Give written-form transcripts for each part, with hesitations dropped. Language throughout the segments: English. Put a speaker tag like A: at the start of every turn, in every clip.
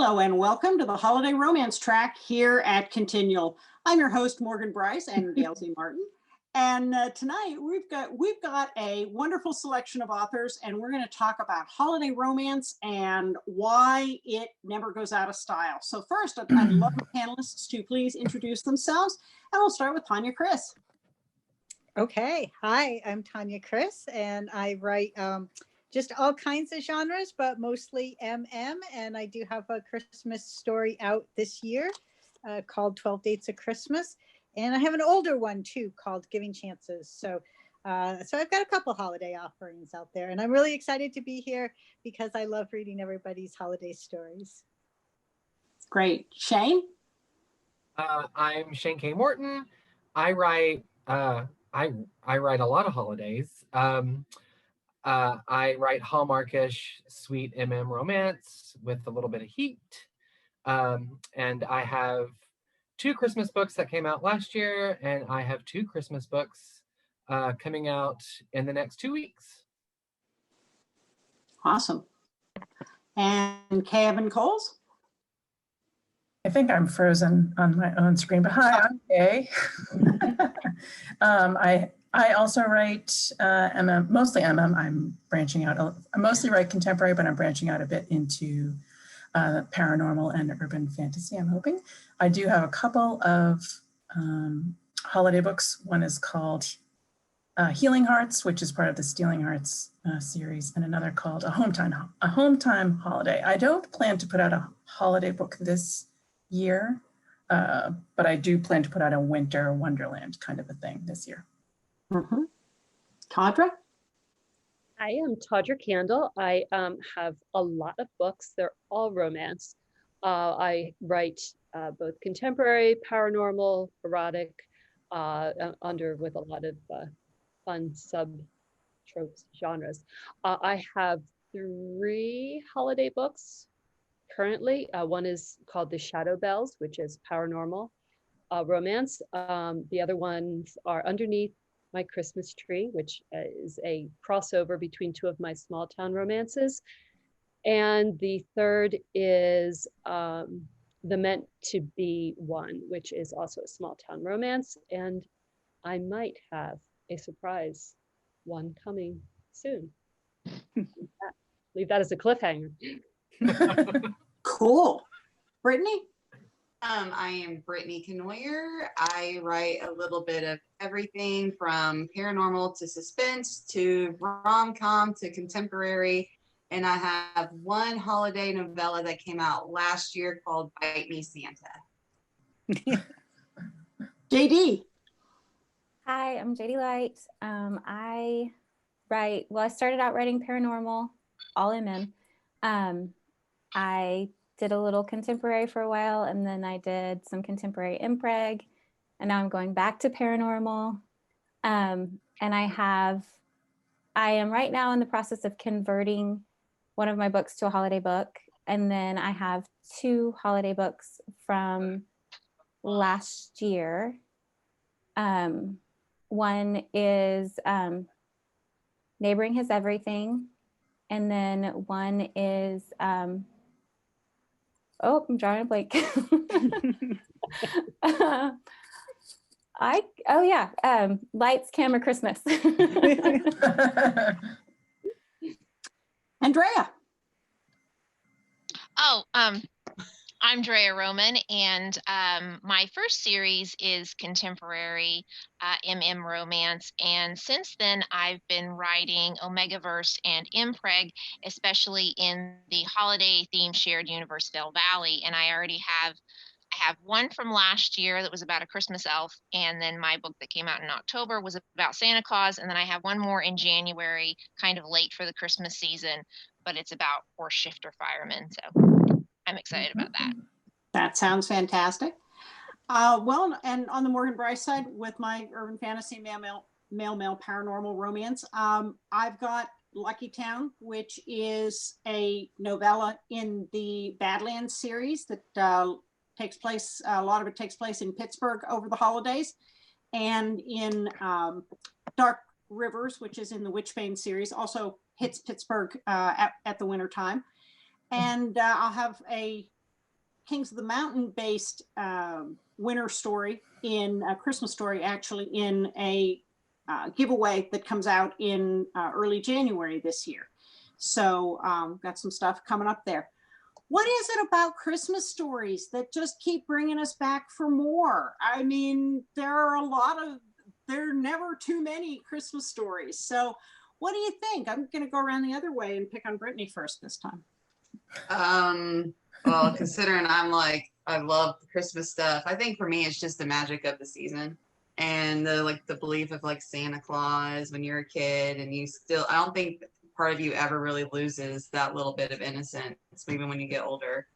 A: Hello and welcome to the Holiday Romance Track here at Continual. I'm your host, Morgan Brice and Gail C. Martin. And tonight we've got a wonderful selection of authors, and we're going to talk about holiday romance and why it never goes out of style. So first, I'd love the panelists to please introduce themselves, and we'll start with Tanya Chris.
B: Okay, hi, I'm Tanya Chris, and I write just all kinds of genres, but mostly MM, and I do have a Christmas story out this year called 12 Dates of Christmas, and I have an older one too called Giving Chances. So I've got a couple holiday offerings out there, and I'm really excited to be here because I love reading everybody's holiday stories.
A: Great. Shane?
C: I'm Shane K. Morton. I write I write a lot of holidays. I write Hallmarkish, sweet MM romance with a little bit of heat. And I have 2 Christmas books that came out last year, and I have 2 Christmas books coming out in the next 2 weeks.
A: Awesome. And Kevin Coles?
D: I think I'm frozen on my own screen, but hi, I'm Kay. I also write MM, mostly MM. I'm branching out. I mostly write contemporary, but I'm branching out a bit into paranormal and urban fantasy, I'm hoping. I do have a couple of holiday books. One is called Healing Hearts, which is part of the Stealing Hearts series, and another called A Home-Time Holiday. I don't plan to put out a holiday book this year, but I do plan to put out a winter wonderland kind of a thing this year.
A: Mm-hmm. Tawdra?
E: I am Tawdra Kandle. I have a lot of books. They're all romance. I write both contemporary, paranormal, erotic, with a lot of fun sub-tropes genres. I have 3 holiday books currently. One is called The Shadow Bells, which is paranormal romance. The other ones are Underneath My Christmas Tree, which is a crossover between 2 of my small town romances. And the third is The Meant to Be One, which is also a small town romance. And I might have a surprise one coming soon. Leave that as a cliffhanger.
A: Cool. Brittany?
F: I am Brittany Cournoyer. I write a little bit of everything from paranormal to suspense to rom-com to contemporary. And I have one holiday novella that came out last year called Bite Me Santa.
A: JD?
G: Hi, I'm JD Light. I started out writing paranormal, all MM. I did a little contemporary for a while, and then I did some contemporary impreg, and now I'm going back to paranormal. And I am right now in the process of converting one of my books to a holiday book. And then I have 2 holiday books from last year. One is Neighboring Has Everything. And then one is, I'm drawing a blank. Lights, Camera, Christmas.
A: Andrea?
H: Oh, I'm Drea Roman, and my first series is contemporary MM romance, and since then I've been writing Omegaverse and Impreg, especially in the holiday themed shared universe Bell Valley, and I have one from last year that was about a Christmas elf, and then my book that came out in October was about Santa Claus, and then I have one more in January, kind of late for the Christmas season, but it's about horse shifter firemen, so I'm excited about that.
A: That sounds fantastic. Well, and on the Morgan Brice side, with my urban fantasy male paranormal romance, I've got Lucky Town, which is a novella in the Badlands series that takes place, a lot of it takes place in Pittsburgh over the holidays, and in Dark Rivers, which is in the Witchbane series, also hits Pittsburgh at the winter time. And I'll have a Kings of the Mountain based winter story in a Christmas story, actually in a giveaway that comes out in early January this year. So got some stuff coming up there. What is it about Christmas stories that just keep bringing us back for more? I mean, there are never too many Christmas stories. So what do you think? I'm going to go around the other way and pick on Brittany first this time.
F: Well, considering I love Christmas stuff, I think for me, it's just the magic of the season and the belief of like Santa Claus when you're a kid, and I don't think part of you ever really loses that little bit of innocence, even when you get older.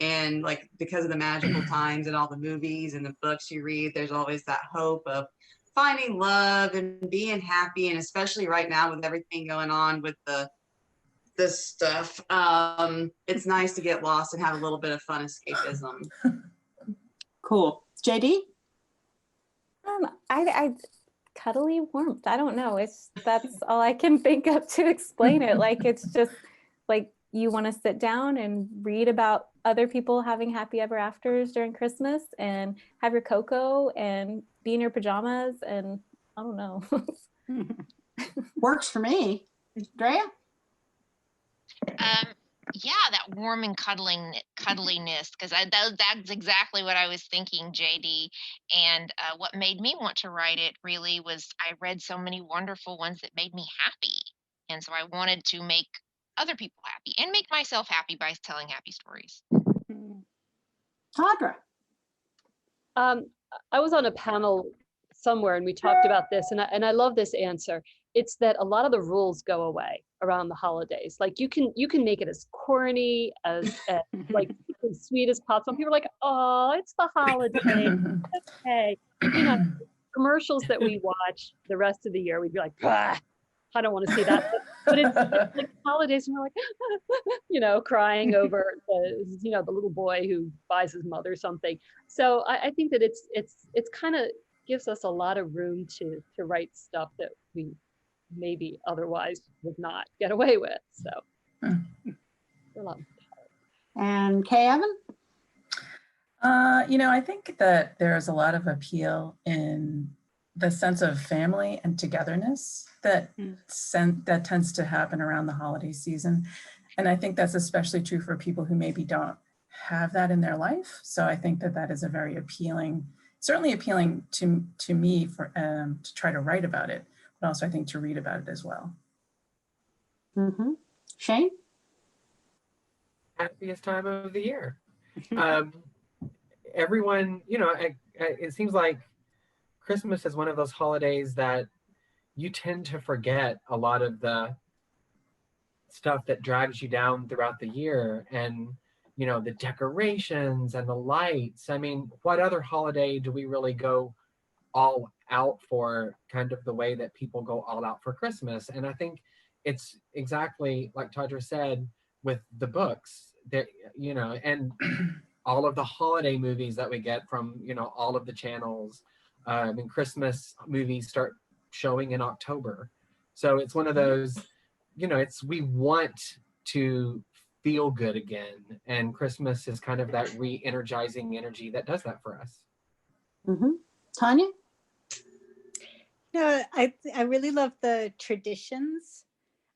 F: And like, because of the magical times and all the movies and the books you read, there's always that hope of finding love and being happy. And especially right now with everything going on with this stuff, it's nice to get lost and have a little bit of fun escapism.
A: Cool. JD?
G: I cuddly warmth. I don't know. That's all I can think of to explain it. Like, it's just like you want to sit down and read about other people having happy ever afters during Christmas and have your cocoa and be in your pajamas, and I don't know.
A: Works for me. Drea?
H: Yeah, that warm and cuddliness, because that's exactly what I was thinking, JD. And what made me want to write it really was I read so many wonderful ones that made me happy. And so I wanted to make other people happy and make myself happy by telling happy stories.
A: Tawdra?
E: I was on a panel somewhere and we talked about this, and I love this answer. It's that a lot of the rules go away around the holidays. Like, you can make it as corny as like as sweet as possible. People are like, oh, it's the holiday. Okay. You know, commercials that we watch the rest of the year, we'd be like, bah, I don't want to see that. But it's like holidays, and we're like, crying over the little boy who buys his mother something. So I think that it's kind of gives us a lot of room to write stuff that we maybe otherwise would not get away with. So
A: And Kay Evan?
D: I think that there's a lot of appeal in the sense of family and togetherness that tends to happen around the holiday season. And I think that's especially true for people who maybe don't have that in their life. So I think that is a very appealing, certainly appealing to me for to try to write about it, but also I think to read about it as well.
A: Mm-hmm. Shane?
C: Happiest time of the year. Everyone, it seems like Christmas is one of those holidays that you tend to forget a lot of the stuff that drags you down throughout the year, and the decorations and the lights. I mean, what other holiday do we really go all out for, kind of the way that people go all out for Christmas? And I think it's exactly like Tawdra said with the books that, and all of the holiday movies that we get from, all of the channels. And Christmas movies start showing in October. So it's one of those, we want to feel good again. And Christmas is kind of that re-energizing energy that does that for us.
A: Mm-hmm. Tanya?
B: I really love the traditions.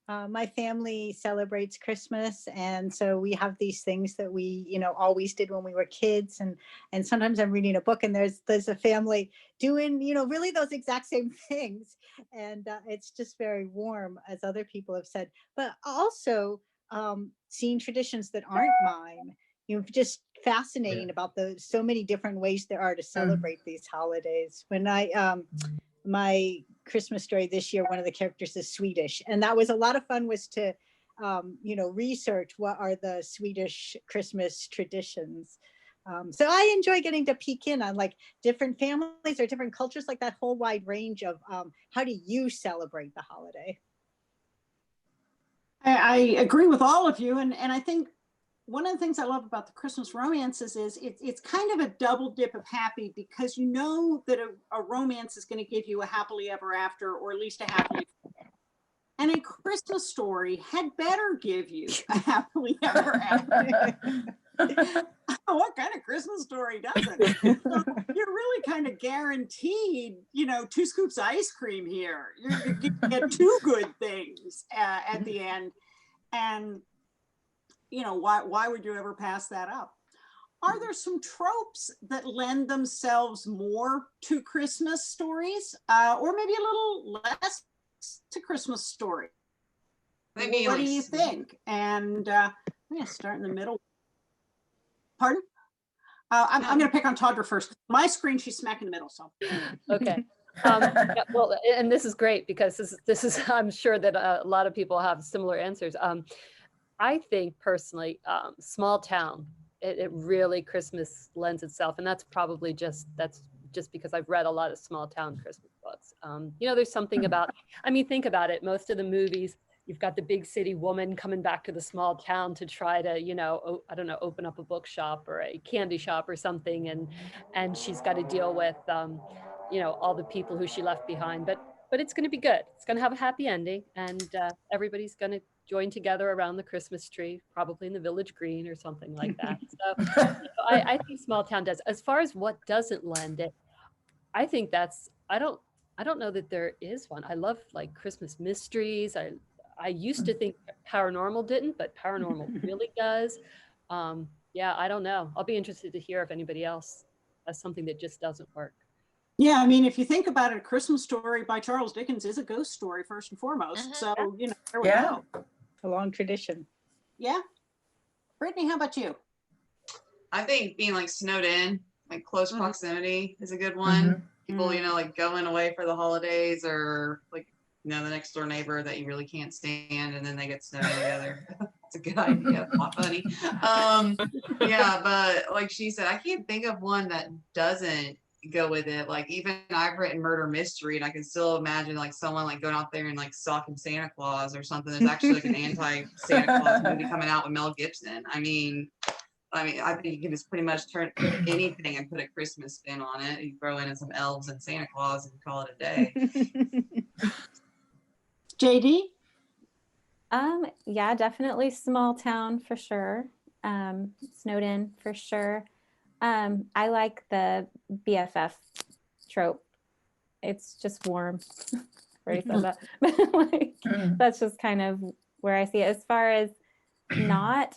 B: My family celebrates Christmas, and so we have these things that we, always did when we were kids. And sometimes I'm reading a book, and there's a family doing, really those exact same things, and it's just very warm, as other people have said. But also seeing traditions that aren't mine, just fascinating about the so many different ways there are to celebrate these holidays. When my Christmas story this year, one of the characters is Swedish, and that was a lot of fun, was to research what are the Swedish Christmas traditions. So I enjoy getting to peek in on like different families or different cultures, like that whole wide range of how do you celebrate the holiday?
A: I agree with all of you, and I think one of the things I love about the Christmas romances is it's kind of a double dip of happy, because you know that a romance is going to give you a happily ever after, or at least a happily, and a Christmas story had better give you a happily ever after. What kind of Christmas story doesn't? So you're really kind of guaranteed, 2 scoops of ice cream here. You get 2 good things at the end. And, why would you ever pass that up? Are there some tropes that lend themselves more to Christmas stories, or maybe a little less to Christmas stories?
F: Maybe
A: What
F: like,
A: do you think? And I'm going to start in the middle. Pardon? I'm going to pick on Tawdra first. My screen, she's smack in the middle. So
E: Okay. Yeah, well, and this is great because this is I'm sure that a lot of people have similar answers. I think personally, small town, it really Christmas lends itself, and that's probably just because I've read a lot of small town Christmas books. There's something about, think about it. Most of the movies, you've got the big city woman coming back to the small town to try to, open up a bookshop or a candy shop or something, and she's got to deal with, all the people who she left behind. But it's going to be good. It's going to have a happy ending, and everybody's going to join together around the Christmas tree, probably in the village green or something like that. So I think small town does. As far as what doesn't lend it, I think I don't know that there is one. I love like Christmas mysteries. I used to think paranormal didn't, but paranormal really does. Yeah, I don't know. I'll be interested to hear if anybody else has something that just doesn't work.
A: yeah, if you think about it, A Christmas Story by Charles Dickens is a ghost story first and foremost. So, there we go.
B: A long tradition.
A: Yeah. Brittany, how about you?
F: I think being like snowed in, like close proximity is a good one. People, like going away for the holidays, or like, the next door neighbor that you really can't stand, and then they get snowed in together. It's a good idea. Not funny. Yeah, but like she said, I can't think of one that doesn't go with it. Like, even I've written murder mystery, and I can still imagine like someone like going out there and like stalking Santa Claus or something. There's actually like an anti-Santa Claus movie coming out with Mel Gibson. I think you can just pretty much put anything and put a Christmas spin on it. You throw in some elves and Santa Claus and call it a day.
A: JD?
G: Yeah, definitely small town for sure. Snowed in for sure. I like the BFF trope. It's just warm. Already said that. That's just kind of where I see it. As far as not,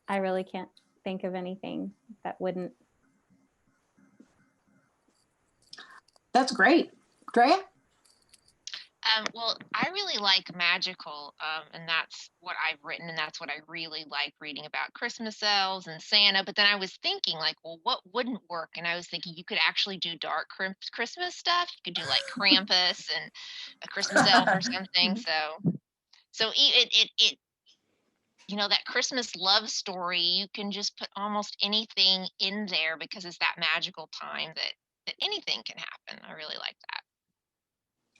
G: I really can't think of anything that wouldn't.
A: That's great. Drea?
H: Well, I really like magical, and that's what I've written, and that's what I really like reading about Christmas elves and Santa. But then I was thinking, like, well, what wouldn't work? And I was thinking you could actually do dark Christmas stuff. You could do like Krampus and a Christmas elf or something. So it that Christmas love story, you can just put almost anything in there because it's that magical time that anything can happen. I really like that.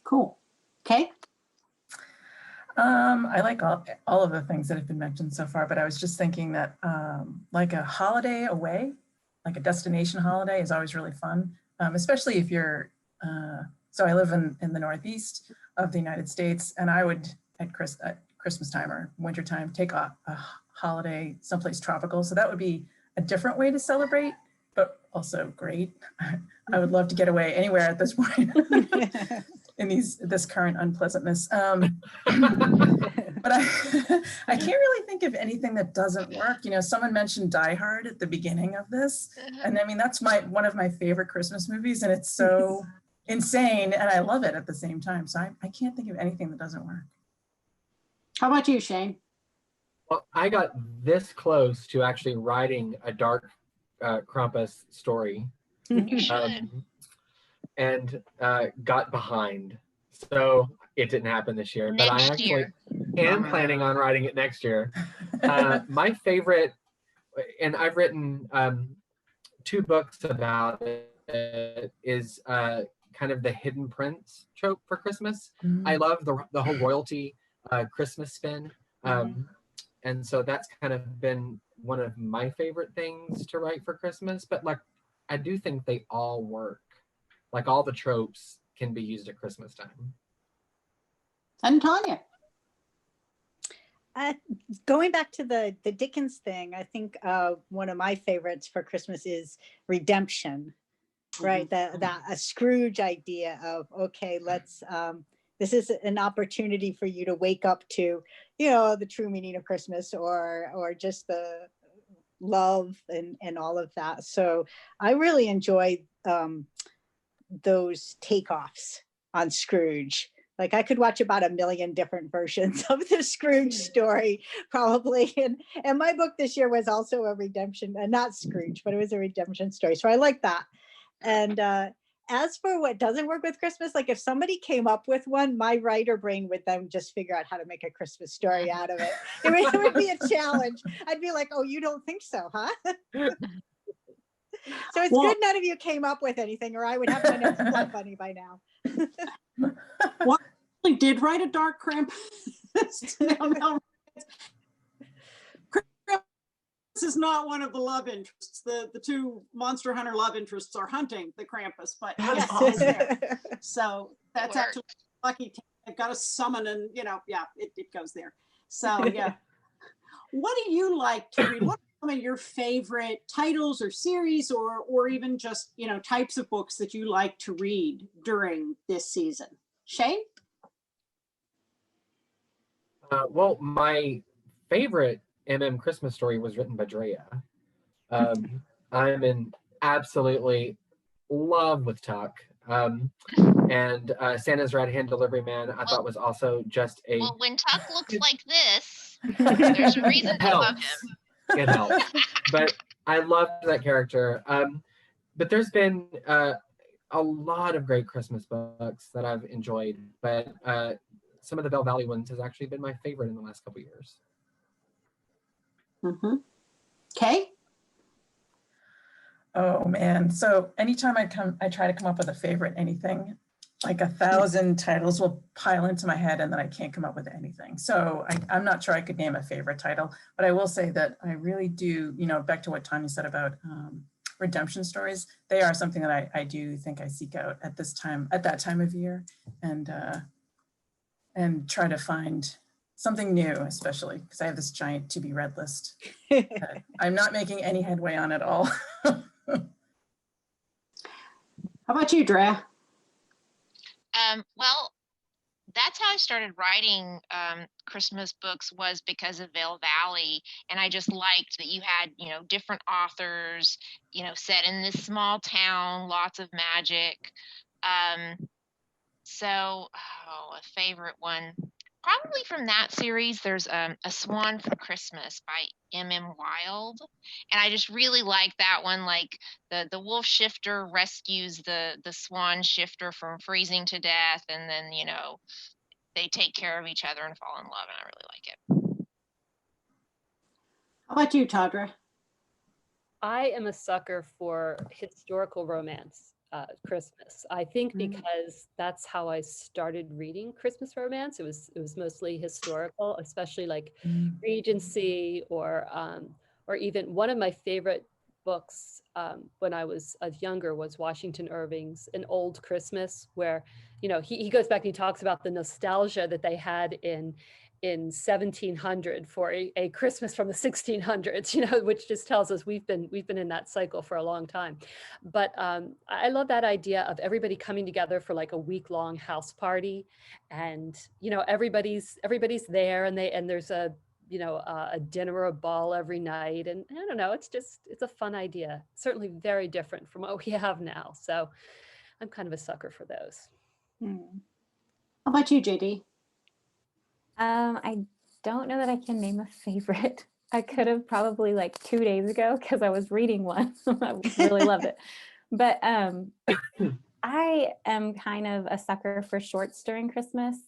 A: Cool. Okay.
D: I like all of the things that have been mentioned so far, but I was just thinking that like a holiday away, like a destination holiday, is always really fun, especially if you're, so I live in the Northeast of the United States, and I would at Christmas time or winter time take a holiday someplace tropical. So that would be a different way to celebrate, but also great. I would love to get away anywhere at this point. In this current unpleasantness. But I can't really think of anything that doesn't work. Someone mentioned Die Hard at the beginning of this. And that's one of my favorite Christmas movies, and it's so insane, and I love it at the same time. So I can't think of anything that doesn't work.
A: How about you, Shane?
C: Well, I got this close to actually writing a dark Krampus story.
H: You should.
C: And got behind. So it didn't happen this year. But I actually am planning on writing it next year. My favorite, and I've written 2 books about it, is kind of the hidden prince trope for Christmas. I love the whole royalty Christmas spin. And so that's kind of been one of my favorite things to write for Christmas. But like, I do think they all work. Like, all the tropes can be used at Christmas time.
A: And Tanya?
B: Going back to the Dickens thing, I think one of my favorites for Christmas is redemption, right? That a Scrooge idea of, okay, let's this is an opportunity for you to wake up to, the true meaning of Christmas, or just the love and all of that. So I really enjoy those takeoffs on Scrooge. Like I could watch about 1 million different versions of the Scrooge story, probably. And my book this year was also a redemption, not Scrooge, but it was a redemption story. So I like that. And as for what doesn't work with Christmas, like if somebody came up with one, my writer brain would then just figure out how to make a Christmas story out of it. It would be a challenge. I'd be like, oh, you don't think so, huh? So it's good none of you came up with anything, or I would have my next Blood Bunny by now.
A: Well, I did write a dark Krampus. This is not one of the love interests. The two Monster Hunter love interests are hunting the Krampus, but yes, it's there. So that's actually lucky. I've got to summon, and it goes there. So yeah. What do you like to read? What are some of your favorite titles or series, or even just types of books that you like to read during this season? Shane?
C: Well, my favorite Christmas story was written by Drea. I'm in absolutely love with Tuck. And Santa's Right-Hand Delivery Man, I thought was also just a...
H: Well, when Tuck looks like this, there's a reason to love him.
C: It helps. But I loved that character. But there's been a lot of great Christmas books that I've enjoyed. But some of the Bell Valley ones has actually been my favorite in the last couple of years.
A: Okay.
D: Oh man. So anytime I try to come up with a favorite anything, like 1,000 titles will pile into my head and then I can't come up with anything. So I'm not sure I could name a favorite title, but I will say that I really do, back to what Tanya said about redemption stories, they are something that I do think I seek out at that time of year, and try to find something new, especially because I have this giant to be read list. I'm not making any headway on at all.
A: How about you, Drea?
H: Well, that's how I started writing Christmas books, was because of Vale Valley. And I just liked that you had, different authors, set in this small town, lots of magic. So, a favorite one. Probably from that series, there's A Swan for Christmas by M.M. Wild. And I just really like that one. Like the wolf shifter rescues the swan shifter from freezing to death. And then, they take care of each other and fall in love. And I really like it.
A: How about you, Tawdra?
E: I am a sucker for historical romance. Christmas. I think because that's how I started reading Christmas romance. It was mostly historical, especially like Regency or even one of my favorite books when I was younger was Washington Irving's An Old Christmas, where he goes back and he talks about the nostalgia that they had in 1700 for a Christmas from the 1600s, which just tells us we've been in that cycle for a long time. But I love that idea of everybody coming together for like a week-long house party, and everybody's there, and there's a dinner or a ball every night, and I don't know, it's a fun idea. Certainly very different from what we have now. So I'm kind of a sucker for those.
A: How about you, JD?
G: I don't know that I can name a favorite. I could have probably like 2 days ago because I was reading one. I really loved it. But I am kind of a sucker for shorts during Christmas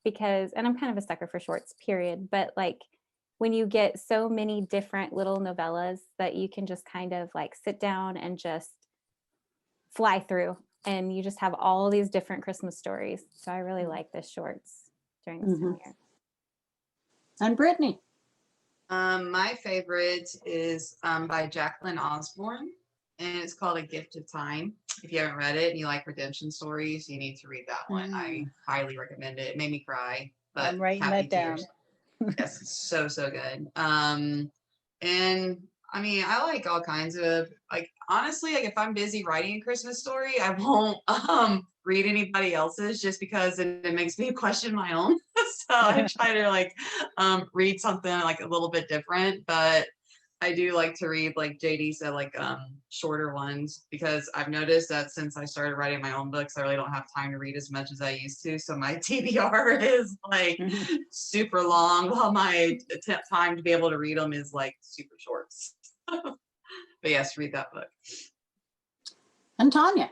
G: and I'm kind of a sucker for shorts, period. But like when you get so many different little novellas that you can just kind of like sit down and just fly through, and you just have all these different Christmas stories. So I really like the shorts during this time of year.
A: And Brittany?
F: My favorite is by Jacqueline Osborne, and it's called A Gift of Time. If you haven't read it and you like redemption stories, you need to read that one. I highly recommend it. It made me cry, but
B: I'm writing
F: happy
B: that down.
F: tears. Yes, it's so good. And I mean, I like all kinds of, like, honestly, like if I'm busy writing a Christmas story, I won't read anybody else's, just because it makes me question my own. So I try to like read something like a little bit different, but I do like to read, like JD said, like shorter ones, because I've noticed that since I started writing my own books, I really don't have time to read as much as I used to. So my TBR is like super long, while my time to be able to read them is like super short. But yes, read that book.
A: And Tanya.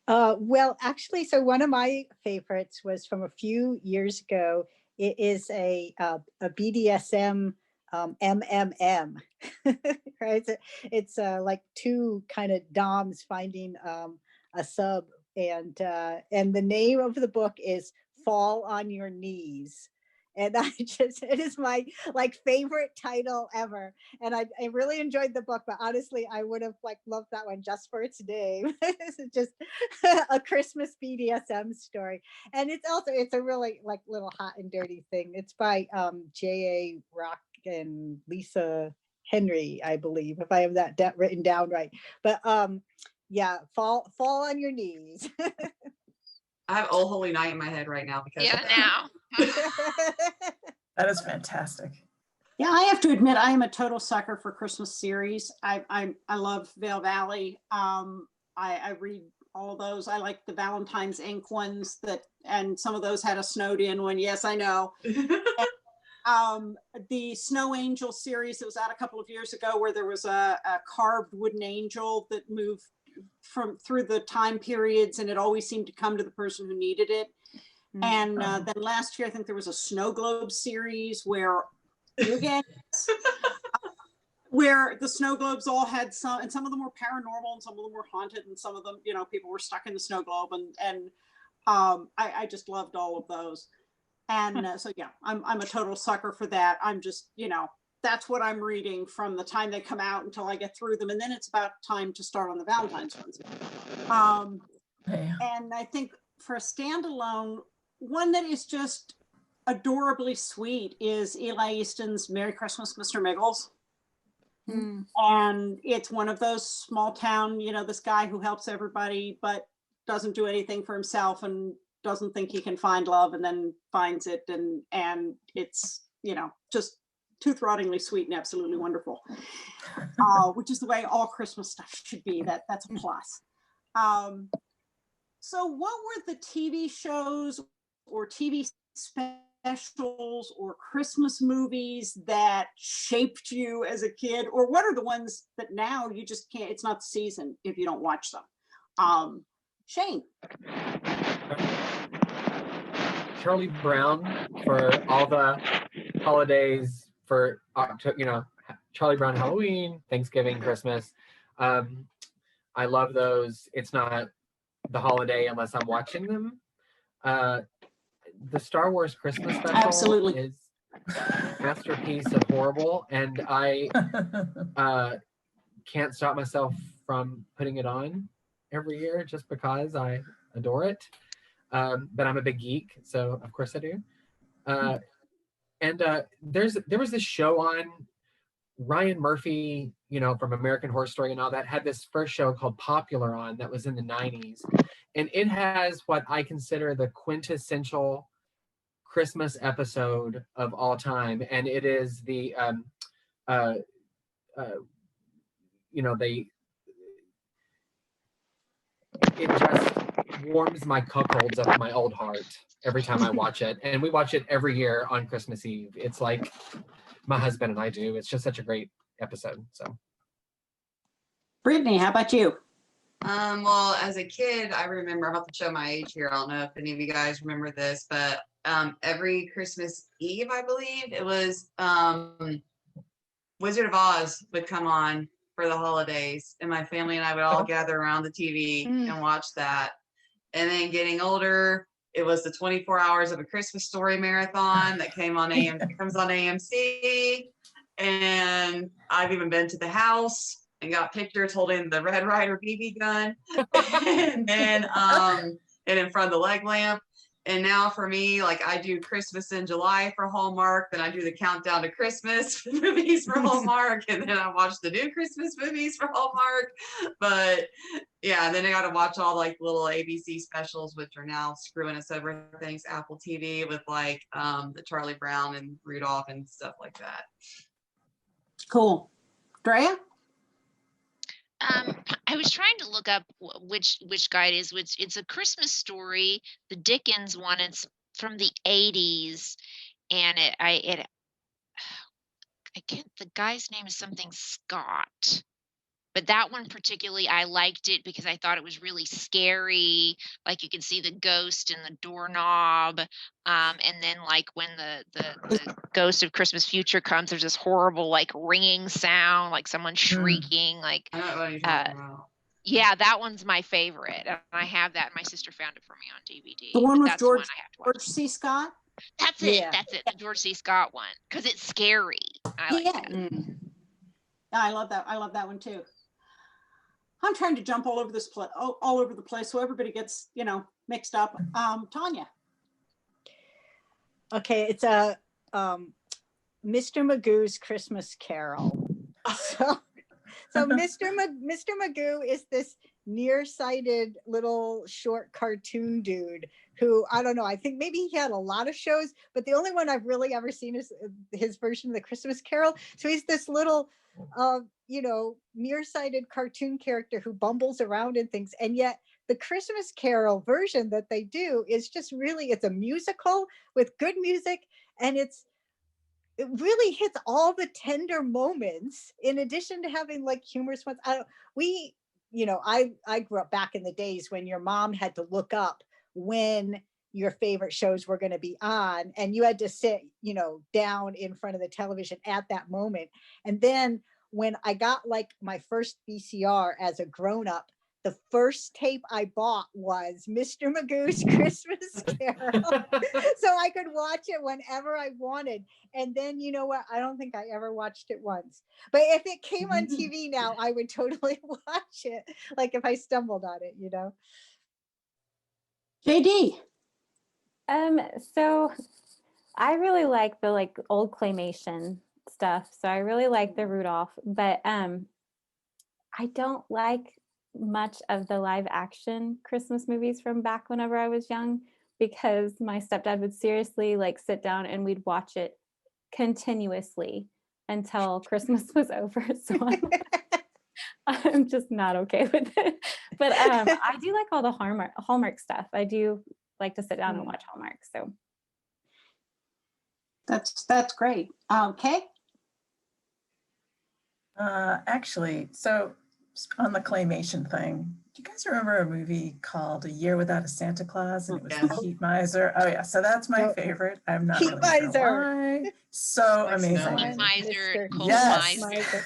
B: Well, actually, so one of my favorites was from a few years ago. It is a BDSM MMM, right? It's like two kind of doms finding a sub, and the name of the book is Fall on Your Knees. And it is my like favorite title ever. And I really enjoyed the book, but honestly, I would have like loved that one just for its name. It's just a Christmas BDSM story. And it's a really like little hot and dirty thing. It's by J.A. Rock and Lisa Henry, I believe, if I have that written down right. But yeah, fall on your knees.
F: I have Oh Holy Night in my head right now because of that.
H: Now.
D: That is fantastic.
A: Yeah, I have to admit, I am a total sucker for Christmas series. I love Vale Valley. I read all of those. I like the Valentine's Ink ones and some of those had a snowed in one. Yes, I know. And, the Snow Angel series that was out a couple of years ago, where there was a carved wooden angel that moved through the time periods, and it always seemed to come to the person who needed it. And then last year, I think there was a Snow Globe series where where the snow globes all had some of them were paranormal, and some of them were haunted, and some of them, people were stuck in the snow globe, and I just loved all of those. And so yeah, I'm a total sucker for that. I'm just, that's what I'm reading from the time they come out until I get through them, and then it's about time to start on the Valentine's ones. And I think for a standalone one that is just adorably sweet is Eli Easton's Merry Christmas, Mr. Miggles. And it's one of those small town, this guy who helps everybody but doesn't do anything for himself and doesn't think he can find love, and then finds it, and it's just tooth-rottingly sweet and absolutely wonderful, which is the way all Christmas stuff should be. That's a plus. So what were the TV shows or TV specials or Christmas movies that shaped you as a kid? Or what are the ones that now you just can't, it's not the season if you don't watch them? Shane.
C: Charlie Brown for all the holidays, for October, Charlie Brown, Halloween, Thanksgiving, Christmas. I love those. It's not the holiday unless I'm watching them. The Star Wars Christmas special
A: Absolutely
C: is a masterpiece of horrible, and I can't stop myself from putting it on every year just because I adore it. But I'm a big geek, so of course I do. And there was this show on, Ryan Murphy, from American Horror Story and all that, had this first show called Popular on that was in the 90s. And it has what I consider the quintessential Christmas episode of all time. And it is the, it just warms my cuckolds of my old heart every time I watch it. And we watch it every year on Christmas Eve. It's like my husband and I do. It's just such a great episode. So,
A: Brittany, how about you?
F: Well, as a kid, I remember, I'm about to show my age here. I don't know if any of you guys remember this, but every Christmas Eve, I believe, it was Wizard of Oz would come on for the holidays, and my family and I would all gather around the TV and watch that. And then getting older, it was the 24 Hours of a Christmas Story marathon that comes on AMC. And I've even been to the house and got pictures holding the Red Ryder BB gun, and then and in front of the leg lamp. And now for me, like I do Christmas in July for Hallmark, then I do the countdown to Christmas movies for Hallmark, and then I watch the new Christmas movies for Hallmark. But yeah, and then I got to watch all like little ABC specials, which are now screwing us over thanks Apple TV with like the Charlie Brown and Rudolph and stuff like that.
A: Cool. Drea?
H: I was trying to look up which guide is which. It's A Christmas Story, the Dickens one. It's from the 80s, and I can't. The guy's name is something Scott. But that one particularly, I liked it because I thought it was really scary. Like you could see the ghost in the doorknob. And then like when the ghost of Christmas Future comes, there's this horrible like ringing sound, like someone shrieking. Like,
F: I don't know what you're talking about.
H: yeah, that one's my favorite. And I have that. My sister found it for me on DVD.
A: The one with
H: That's
A: George,
H: the one I have to watch.
A: George C. Scott?
H: That's it.
B: Yeah.
H: That's it. The George C. Scott one. Because it's scary. I like that.
A: Yeah, I love that. I love that one too. I'm trying to jump all over this all over the place, so everybody gets, mixed up. Tanya.
B: Okay, it's a Mr. Magoo's Christmas Carol. So Mr. Magoo is this nearsighted little short cartoon dude who, I don't know, I think maybe he had a lot of shows, but the only one I've really ever seen is his version of the Christmas Carol. So he's this little nearsighted cartoon character who bumbles around and things, and yet the Christmas Carol version that they do is just really, it's a musical with good music, and it really hits all the tender moments in addition to having like humorous ones. I grew up back in the days when your mom had to look up when your favorite shows were going to be on, and you had to sit down in front of the television at that moment. And then when I got like my first VCR as a grown-up, the first tape I bought was Mr. Magoo's Christmas Carol. So I could watch it whenever I wanted. And then, you know what? I don't think I ever watched it once. But if it came on TV now, I would totally watch it. Like if I stumbled on it,
A: JD.
G: So I really like the old claymation stuff. So I really like the Rudolph, but I don't like much of the live action Christmas movies from back whenever I was young, because my stepdad would seriously sit down and we'd watch it continuously until Christmas was over. So I'm just not okay with it. But I do like all the Hallmark stuff. I do like to sit down and watch Hallmark. So
A: that's great. Okay.
D: Actually, so on the claymation thing, do you guys remember a movie called A Year Without a Santa Claus? And it was the Heat Miser. Oh yeah, so that's my favorite. I'm not
B: Heat
D: really
B: Miser.
D: Sure why. So amazing.
H: Cold miser, cold
D: Yes.
H: miser.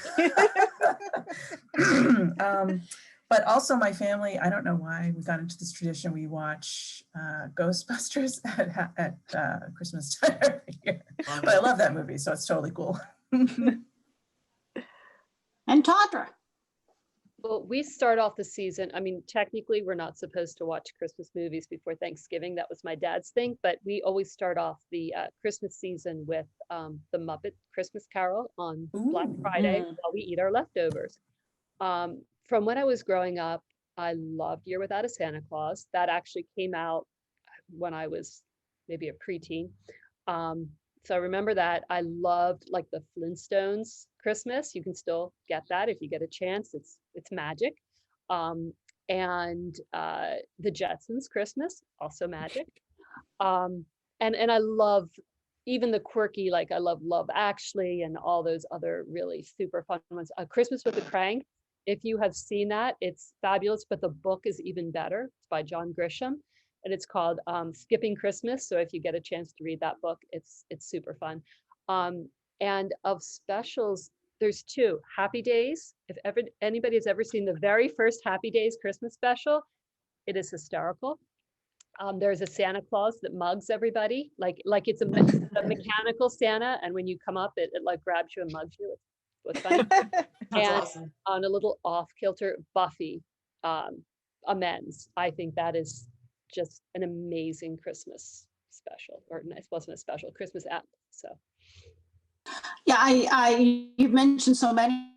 D: But also my family, I don't know why we got into this tradition. We watch Ghostbusters at Christmas time every year. But I love that movie, so it's totally cool.
A: And Tawdra.
E: Well, we start off the season. I mean, technically, we're not supposed to watch Christmas movies before Thanksgiving. That was my dad's thing. But we always start off the Christmas season with the Muppet Christmas Carol on Black Friday while we eat our leftovers. From when I was growing up, I loved Year Without a Santa Claus. That actually came out when I was maybe a preteen. So I remember that. I loved the Flintstones Christmas. You can still get that if you get a chance. It's magic. And the Jetsons Christmas, also magic. And I love even the quirky, I love Love Actually and all those other really super fun ones. Christmas with a Crank. If you have seen that, it's fabulous, but the book is even better. It's by John Grisham, and it's called Skipping Christmas. So if you get a chance to read that book, it's super fun. And of specials, there's two. Happy Days. If anybody has ever seen the very first Happy Days Christmas special, it is hysterical. There's a Santa Claus that mugs everybody, like it's a mechanical Santa, and when you come up, it grabs you and mugs you. It's funny.
F: That's
E: and
F: awesome.
E: On a little off-kilter, Buffy Amends. I think that is just an amazing Christmas special, or it wasn't a special, Christmas app. So
A: Yeah, you've mentioned so many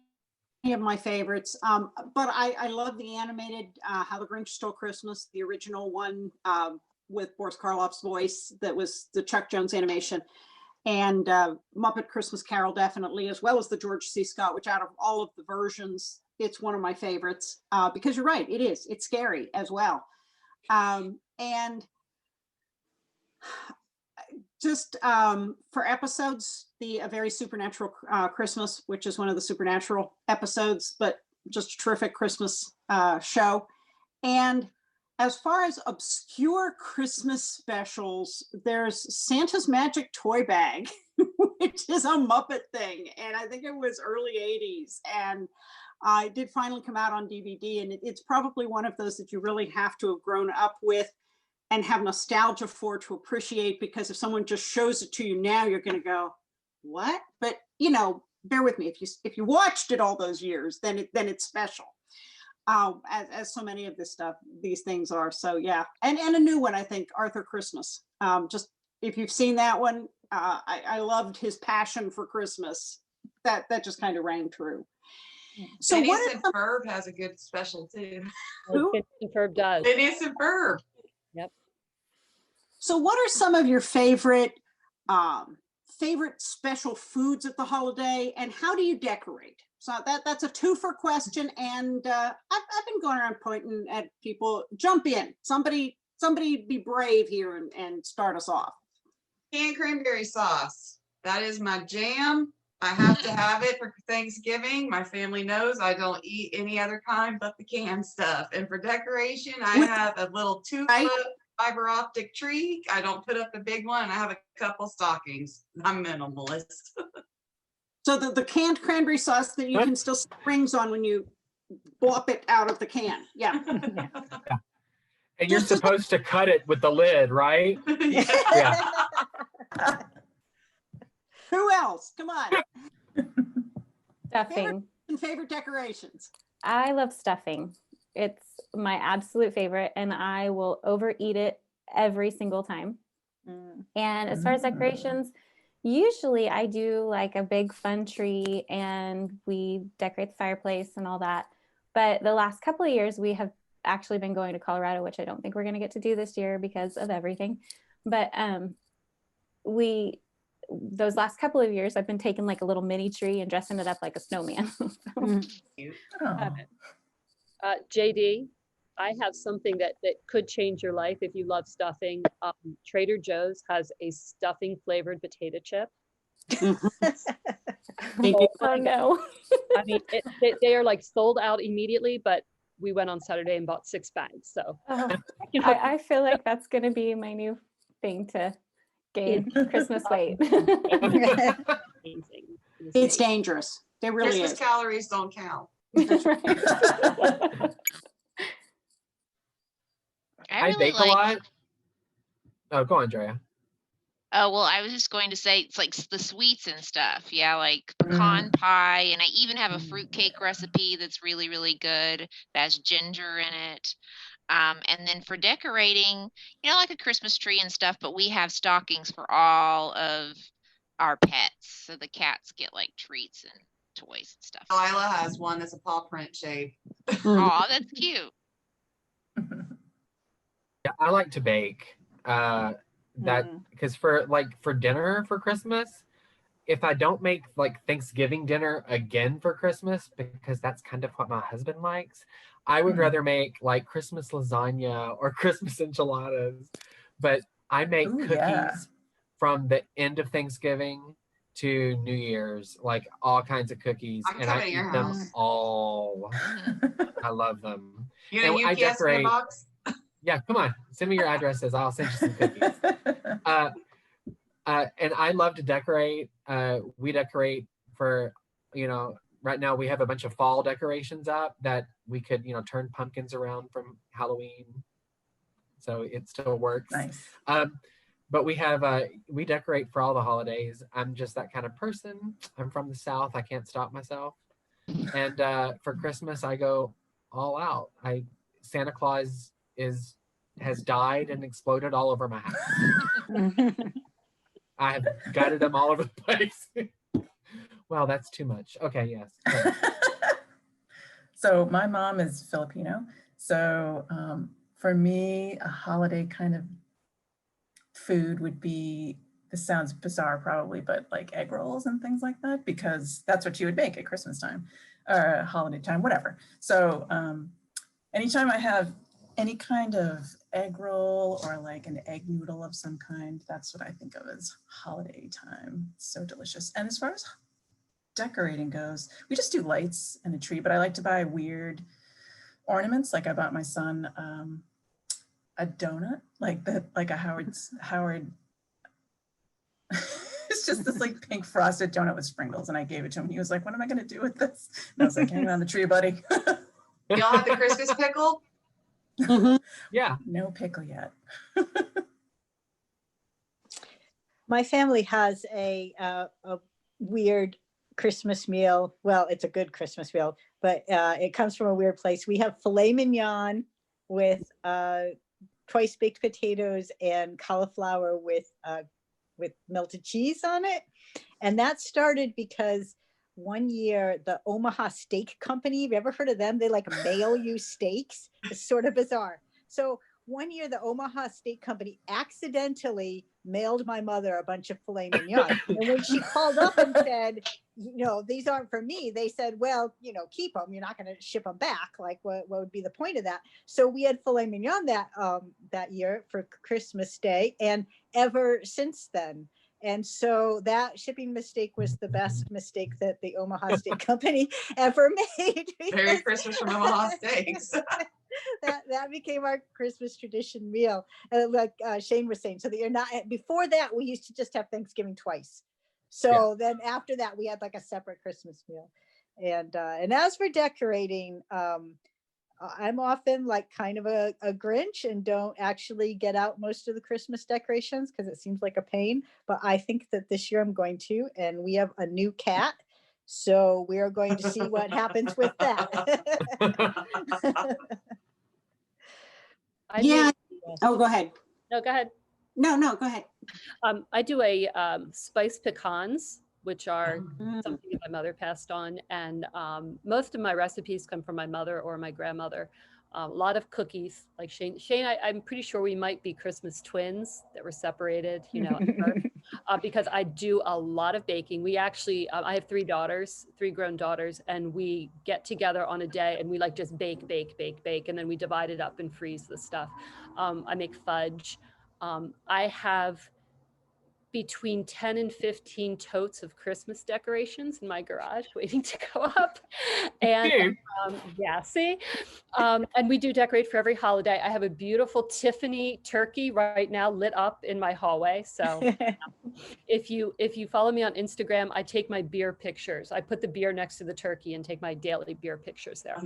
A: of my favorites, but I love the animated How the Grinch Stole Christmas, the original one with Boris Karloff's voice. That was the Chuck Jones animation, and Muppet Christmas Carol definitely, as well as the George C. Scott, which out of all of the versions, it's one of my favorites because you're right, it's scary as well. And just for episodes, A Very Supernatural Christmas, which is one of the Supernatural episodes, but just a terrific Christmas show. And as far as obscure Christmas specials, there's Santa's Magic Toy Bag, which is a Muppet thing. And I think it was early 80s. And it did finally come out on DVD. And it's probably one of those that you really have to have grown up with and have nostalgia for to appreciate, because if someone just shows it to you now, you're going to go, what? But, bear with me. If you watched it all those years, then it's special. As so many of these things are. So yeah. And a new one, I think, Arthur Christmas. Just if you've seen that one, I loved his passion for Christmas. That just kind of rang true. So
F: Phineas and Ferb has a good special too.
A: Who?
E: Phineas and Ferb does.
F: Phineas and Ferb.
E: Yep.
A: So what are some of your favorite special foods at the holiday, and how do you decorate? So that's a twofer question, and I've been going around pointing at people. Jump in, somebody be brave here and start us off.
F: Canned cranberry sauce. That is my jam. I have to have it for Thanksgiving. My family knows I don't eat any other kind but the canned stuff. And for decoration, I have a little 2-foot fiber optic tree. I don't put up a big one. I have a couple stockings. I'm minimalist.
A: So the canned cranberry sauce that you can still see rings on when you blop it out of the can. Yeah.
C: Yeah. And you're supposed to cut it with the lid, right? Yeah.
A: Who else? Come on.
G: Stuffing.
A: Favorite decorations.
G: I love stuffing. It's my absolute favorite, and I will overeat it every single time. And as far as decorations, usually I do like a big fun tree and we decorate the fireplace and all that. But the last couple of years, we have actually been going to Colorado, which I don't think we're going to get to do this year because of everything. But those last couple of years, I've been taking like a little mini tree and dressing it up like a snowman.
E: JD, I have something that could change your life if you love stuffing. Trader Joe's has a stuffing flavored potato chip.
G: Oh no.
E: I mean, they are like sold out immediately, but we went on Saturday and bought 6 bags. So
G: I feel like that's going to be my new thing to gain Christmas weight.
A: It's dangerous. It really
F: Christmas
A: is.
F: calories don't count.
H: I really
C: bake a lot. Oh, go on, Drea.
H: Oh, well, I was just going to say it's like the sweets and stuff. Yeah, like pecan pie. And I even have a fruitcake recipe that's really, really good. That has ginger in it. And then for decorating, like a Christmas tree and stuff, but we have stockings for all of our pets. So the cats get like treats and toys and stuff.
F: Lila has one that's a paw print shape.
H: Oh, that's cute.
C: Yeah, I like to bake. Because for dinner for Christmas, if I don't make like Thanksgiving dinner again for Christmas, because that's kind of what my husband likes, I would rather make like Christmas lasagna or Christmas enchiladas. But I make cookies from the end of Thanksgiving to New Year's, like all kinds of cookies, and I eat them all. I love them.
F: I decorate. Box?
C: Yeah, come on. Send me your addresses. I'll send you some cookies. And I love to decorate. We decorate for, right now we have a bunch of fall decorations up that we could, turn pumpkins around from Halloween. So it still works.
D: Nice.
C: But we decorate for all the holidays. I'm just that kind of person. I'm from the South. I can't stop myself. And for Christmas, I go all out. Santa Claus is has died and exploded all over my house. I have gutted them all over the place. Wow, that's too much. Okay, yes.
D: So my mom is Filipino. So for me, a holiday kind of food would be, this sounds bizarre probably, but like egg rolls and things like that, because that's what you would make at Christmas time or holiday time, whatever. So anytime I have any kind of egg roll or like an egg noodle of some kind, that's what I think of as holiday time. It's so delicious. And as far as decorating goes, we just do lights and a tree, but I like to buy weird ornaments. Like I bought my son a donut, like a Howard it's just this like pink frosted donut with sprinkles, and I gave it to him. He was like, what am I going to do with this? And I was like, hang it on the tree, buddy.
F: Y'all have the Christmas pickle?
C: Yeah.
D: No pickle yet.
B: My family has a weird Christmas meal. Well, it's a good Christmas meal, but it comes from a weird place. We have filet mignon with twice baked potatoes and cauliflower with melted cheese on it. And that started because one year the Omaha Steak Company, have you ever heard of them? They like mail you steaks. It's sort of bizarre. So one year the Omaha Steak Company accidentally mailed my mother a bunch of filet mignon. And when she called up and said, these aren't for me, they said, well, keep them. You're not going to ship them back. Like, what would be the point of that? So we had filet mignon that year for Christmas Day, and ever since then. And so that shipping mistake was the best mistake that the Omaha Steak Company ever made.
F: Merry Christmas from Omaha Steaks.
B: that became our Christmas tradition meal. And like Shane was saying, so that you're not, before that, we used to just have Thanksgiving twice. So then after that, we had like a separate Christmas meal. And as for decorating, I'm often like kind of a Grinch and don't actually get out most of the Christmas decorations because it seems like a pain. But I think that this year I'm going to, and we have a new cat. So we are going to see what happens with that.
A: Oh, go ahead.
E: No, go ahead.
A: No, go ahead.
E: I do a spiced pecans, which are something that my mother passed on. And most of my recipes come from my mother or my grandmother. A lot of cookies, like Shane, I'm pretty sure we might be Christmas twins that were separated, because I do a lot of baking. We actually, I have three grown daughters, and we get together on a day and we like just bake, and then we divide it up and freeze the stuff. I make fudge. I have between 10 and 15 totes of Christmas decorations in my garage waiting to go up. And and we do decorate for every holiday. I have a beautiful Tiffany turkey right now lit up in my hallway. So if you follow me on Instagram, I take my beer pictures. I put the beer next to the turkey and take my daily beer pictures there.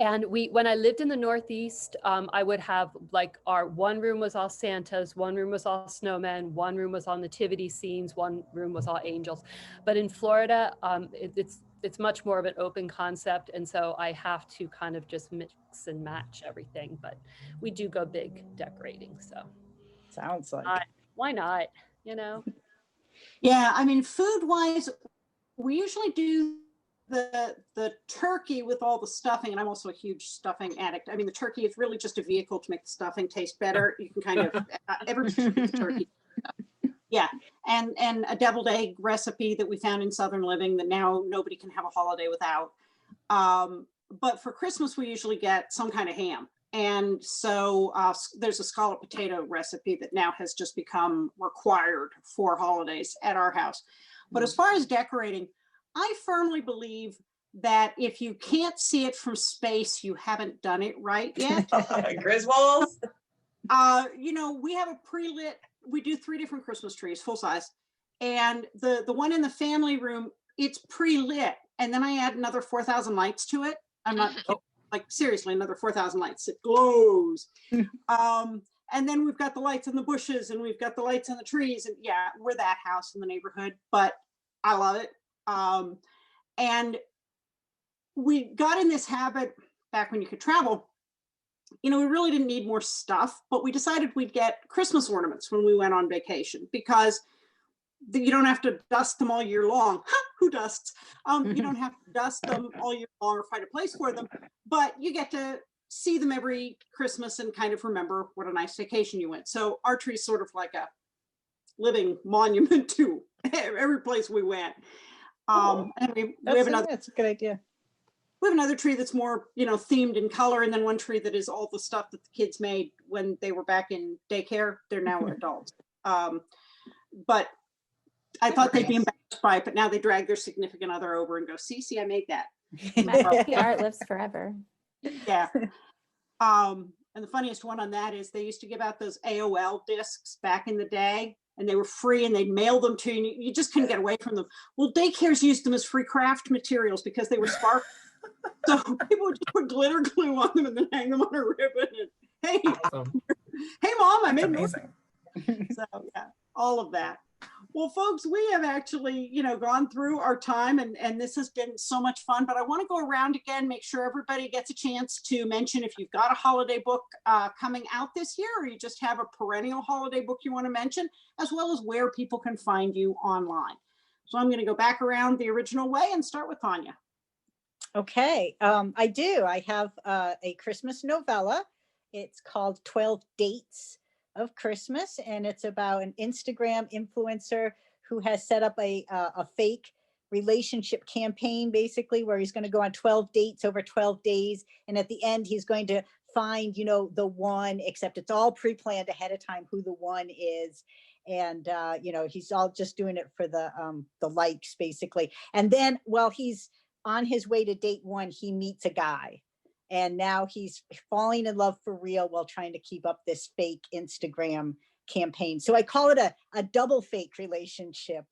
E: And when I lived in the Northeast, I would have like our one room was all Santas, one room was all snowmen, one room was all nativity scenes, one room was all angels. But in Florida, it's much more of an open concept. And so I have to kind of just mix and match everything. But we do go big decorating. So
B: sounds like.
E: Why not?
A: Yeah, I mean, food wise, we usually do the turkey with all the stuffing, and I'm also a huge stuffing addict. I mean, the turkey is really just a vehicle to make the stuffing taste better. You can kind of every turkey. Yeah, and a deviled egg recipe that we found in Southern Living that now nobody can have a holiday without. But for Christmas, we usually get some kind of ham. And so there's a scalloped potato recipe that now has just become required for holidays at our house. But as far as decorating, I firmly believe that if you can't see it from space, you haven't done it right yet.
F: Griswolds?
A: We have a pre-lit, we do 3 different Christmas trees, full size. And the one in the family room, it's pre-lit. And then I add another 4,000 lights to it. I'm not kidding. Like seriously, another 4,000 lights. It glows. And then we've got the lights in the bushes and we've got the lights in the trees. And yeah, we're that house in the neighborhood, but I love it. And we got in this habit back when you could travel you know, we really didn't need more stuff, but we decided we'd get Christmas ornaments when we went on vacation because you don't have to dust them all year long. Who dusts? You don't have to dust them all year long or find a place for them, but you get to see them every Christmas and kind of remember what a nice vacation you went. So our tree is sort of like a living monument to every place we went. And we have another.
B: That's a good idea.
A: We have another tree that's more, you know, themed in color, and then one tree that is all the stuff that the kids made when they were back in daycare. They're now adults. But I thought they'd be embarrassed by it, but now they drag their significant other over and go, see, I made that.
G: The art lives forever.
A: Yeah. And the funniest one on that is they used to give out those AOL discs back in the day, and they were free, and they'd mail them to you. You just couldn't get away from them. Well, daycares used them as free craft materials because they were sparkly. So people would just put glitter glue on them and then hang them on a ribbon. And, hey,
C: Awesome.
A: hey, Mom, I
D: That's
A: made
D: amazing.
A: So yeah, all of that. Well, folks, we have actually, you know, gone through our time, and this has been so much fun, but I want to go around again, make sure everybody gets a chance to mention if you've got a holiday book coming out this year, or you just have a perennial holiday book you want to mention, as well as where people can find you online. So I'm going to go back around the original way and start with Tanya.
B: Okay, I do. I have a Christmas novella. It's called 12 Dates of Christmas, and it's about an Instagram influencer who has set up a fake relationship campaign, basically, where he's going to go on 12 dates over 12 days, and at the end he's going to find, you know, the one, except it's all pre-planned ahead of time who the one is. And you know, he's all just doing it for the likes, basically. And then while he's on his way to date one, he meets a guy, and now he's falling in love for real while trying to keep up this fake Instagram campaign. So I call it a double fake relationship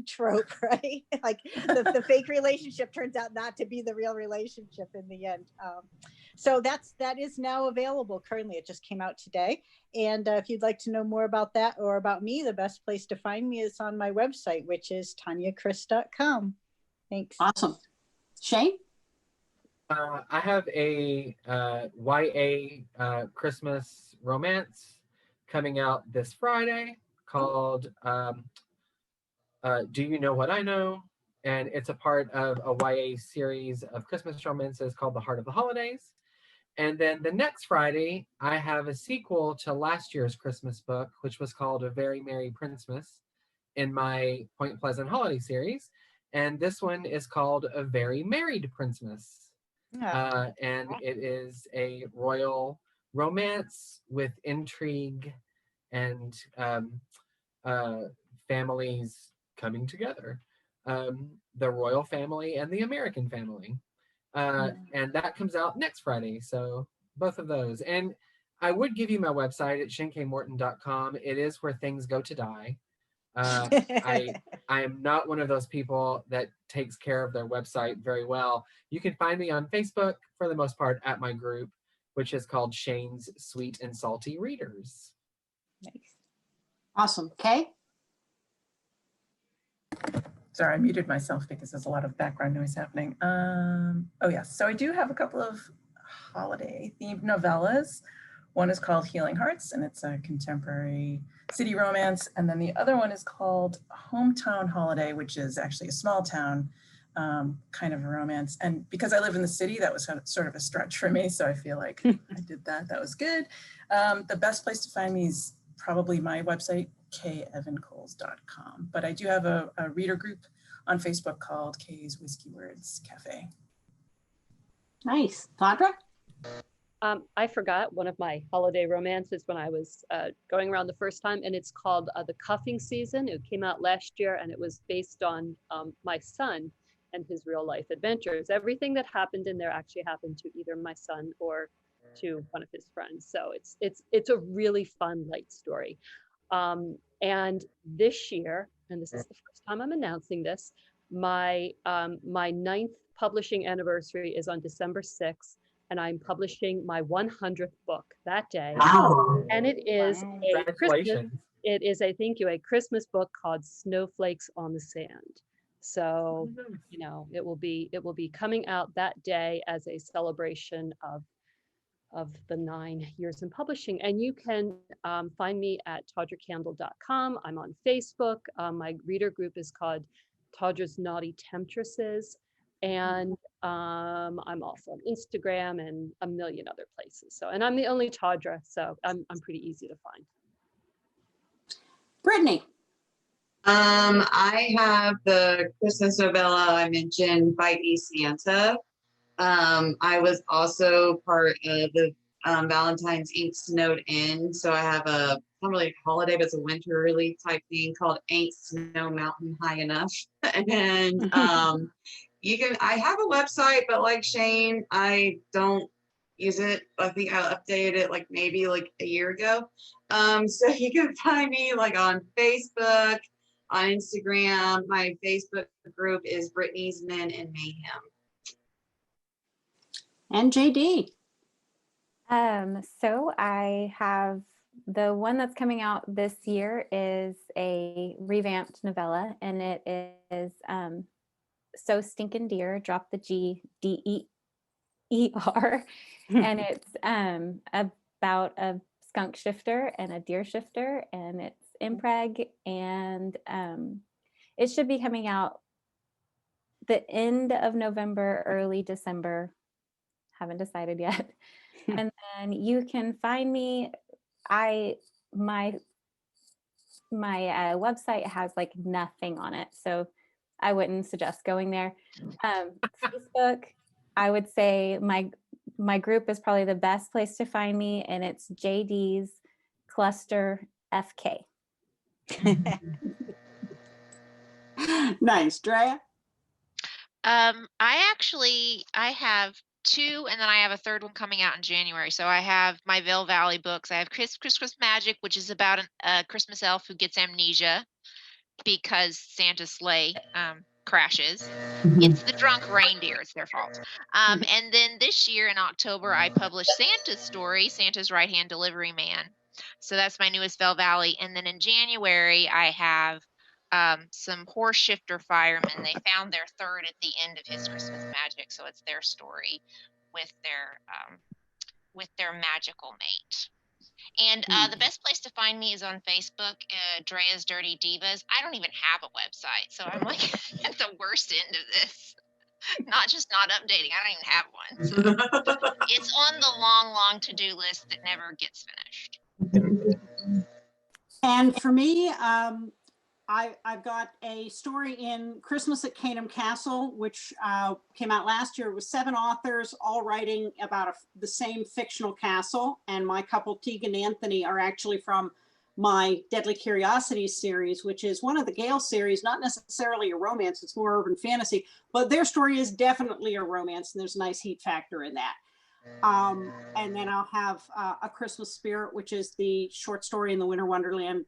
B: trope, right? Like the fake relationship turns out not to be the real relationship in the end. So that is now available currently. It just came out today. And if you'd like to know more about that or about me, the best place to find me is on my website, which is tanyachris.com. Thanks.
A: Awesome. Shane?
C: I have a YA Christmas romance coming out this Friday called Do You Know What I Know? And it's a part of a YA series of Christmas romances called The Heart of the Holidays. And then the next Friday, I have a sequel to last year's Christmas book, which was called A Very Merry Christmas in my Point Pleasant holiday series. And this one is called A Very Married Christmas. And it is a royal romance with intrigue and families coming together. The royal family and the American family. And that comes out next Friday. So both of those. And I would give you my website at shenkmorton.com. It is where things go to die. I am not one of those people that takes care of their website very well. You can find me on Facebook for the most part at my group, which is called Shane's Sweet and Salty Readers.
B: Nice.
A: Awesome. Kay?
D: Sorry, I muted myself because there's a lot of background noise happening. Oh yes, so I do have a couple of holiday themed novellas. One is called Healing Hearts, and it's a contemporary city romance. And then the other one is called Hometown Holiday, which is actually a small town kind of a romance. And because I live in the city, that was sort of a stretch for me. So I feel like I did that. That was good. The best place to find me is probably my website, kevancoles.com. But I do have a reader group on Facebook called Kay's Whiskey Words Cafe.
A: Nice. Tawdra?
E: I forgot one of my holiday romances when I was going around the first time, and it's called The Cuffing Season. It came out last year, and it was based on my son and his real life adventures. Everything that happened in there actually happened to either my son or to one of his friends. So it's a really fun, light story. And this year, and this is the first time I'm announcing this, my 9th publishing anniversary is on December 6th. And I'm publishing my 100th book that day.
C: Wow.
E: And it is a Christmas, it is a, thank you, a Christmas book called Snowflakes on the Sand. So, you know, it will be coming out that day as a celebration of the 9 years in publishing. And you can find me at tawdrakandle.com. I'm on Facebook. My reader group is called Tawdra's Naughty Temptresses. And I'm also on Instagram and a million other places. So, and I'm the only Tawdra, so I'm pretty easy to find.
A: Brittany.
F: I have the Christmas novella I mentioned, Fight Me Santa. I was also part of the Valentine's Ain't Snowed In. So I have a, not really a holiday, but it's a winter relief type thing called Ain't Snow Mountain High Enough. And I have a website, but like Shane, I don't use it. I think I updated it like maybe like a year ago. So you can find me like on Facebook, on Instagram. My Facebook group is Brittany's Men in Mayhem.
A: And JD.
G: So I have the one that's coming out this year is a revamped novella, and it is So Stinkin' Deer, drop the G, D-E-E-R. And it's about a skunk shifter and a deer shifter, and it's impreg, and it should be coming out the end of November, early December. Haven't decided yet. And then you can find me. My website has like nothing on it, so I wouldn't suggest going there. Facebook, I would say my group is probably the best place to find me, and it's JD's Cluster FK.
A: Nice. Drea?
H: I have two, and then I have a third one coming out in January. So I have my Veil Valley books. I have Christmas Magic, which is about a Christmas elf who gets amnesia because Santa's sleigh crashes. It's the drunk reindeer. It's their fault. And then this year in October, I published Santa's story, Santa's Right-Hand Delivery Man. So that's my newest Veil Valley. And then in January, I have some horse shifter firemen. They found their third at the end of his Christmas Magic. So it's their story with their magical mate. And the best place to find me is on Facebook, Drea's Dirty Divas. I don't even have a website, so I'm like at the worst end of this. Not updating. I don't even have one. So it's on the long to-do list that never gets finished.
A: And for me, I've got a story in Christmas at Caneham Castle, which came out last year. It was 7 authors all writing about the same fictional castle. And my couple, Tegan and Anthony, are actually from my Deadly Curiosities series, which is one of the Gale series, not necessarily a romance, it's more urban fantasy, but their story is definitely a romance, and there's a nice heat factor in that. And then I'll have A Christmas Spirit, which is the short story in the Winter Wonderland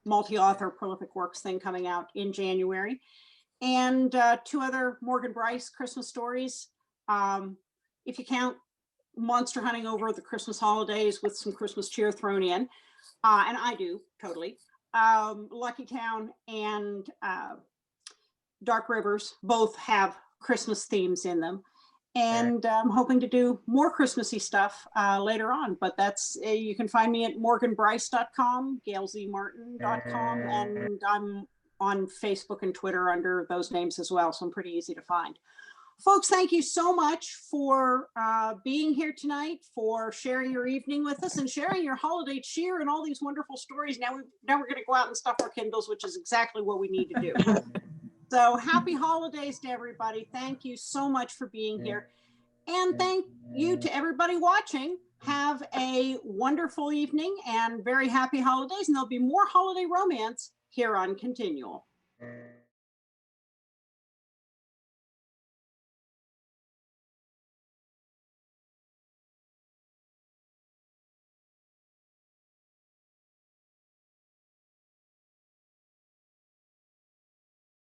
A: multi-author prolific works thing coming out in January, and 2 other Morgan Brice Christmas stories. If you count monster hunting over the Christmas holidays with some Christmas cheer thrown in, and I do totally. Lucky Town and Dark Rivers both have Christmas themes in them. And I'm hoping to do more Christmassy stuff later on, but that's, you can find me at morganbrice.com, gailzmartin.com, and I'm on Facebook and Twitter under those names as well, so I'm pretty easy to find. Folks, thank you so much for being here tonight, for sharing your evening with us and sharing your holiday cheer and all these wonderful stories. Now we're going to go out and stuff our Kindles, which is exactly what we need to do. So happy holidays to everybody. Thank you so much for being here. And thank you to everybody watching. Have a wonderful evening and very happy holidays. And there'll be more holiday romance here on Continual.